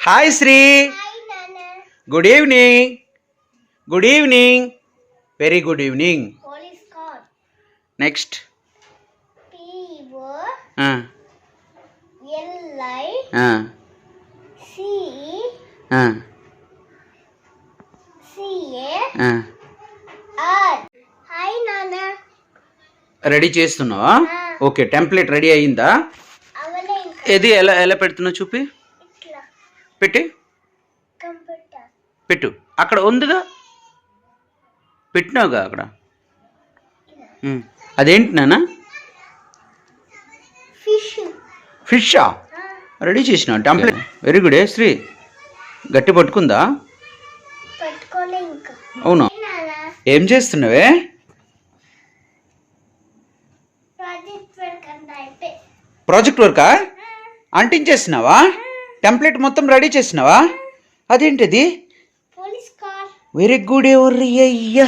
Hi Sri. Good evening. Good evening. Very good evening. Next ready చేస్తున్నావా? Okay, template ready అయ్యిందా? ఇది ఎలా ఎలా పెడుతున్నావు చూపి. పెట్టి పెట్టు. అక్కడ ఉందిగా, పెట్టినావుగా అక్కడ. అదేంటి నాన్న? ఫిషా? రెడీ చేసినావు టెంప్లెట్. Very good. శ్రీ గట్టి పట్టుకుందా? అవును. ఏం చేస్తున్నావే? ప్రాజెక్ట్ వర్కా? అంటించేసినావా? టెంప్లెట్ మొత్తం రెడీ చేసినావా? అదేంటిది? Very good. ఎవరి అయ్యా,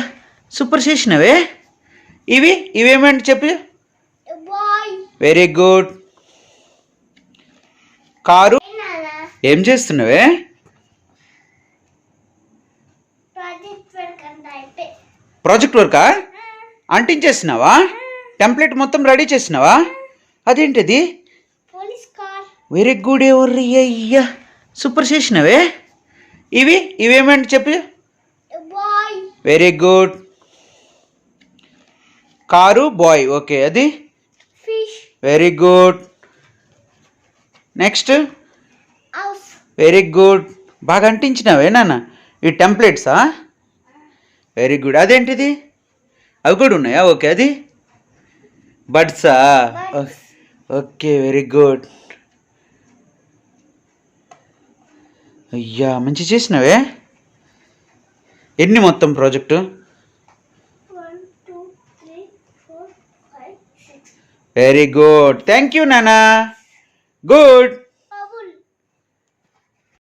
సూపర్ చేసినవే. ఇవేమంటే చెప్పి. Very good. కారు. ఏం చేస్తున్నావే? ప్రాజెక్ట్ వర్కా? అంటించేసినావా? టెంప్లెట్ మొత్తం రెడీ చేసినావా? అదేంటిది? Very good. ఎవరి అయ్యా, సూపర్ చేసినవే. ఇవేమంటే చెప్పి. Very good. కారు, బాయ్. ఓకే, అది very good. Next. Very good. బాగా అంటించినవే నాన్న ఈ టెంప్లెట్సా? Very good. అదేంటిది? అవి కూడా ఉన్నాయా? ఓకే, అది బడ్సా? Okay, very good. అయ్యా, మంచి చేసినవే. ఎన్ని మొత్తం project? Very good. Thank you నాన్న. గుడ్.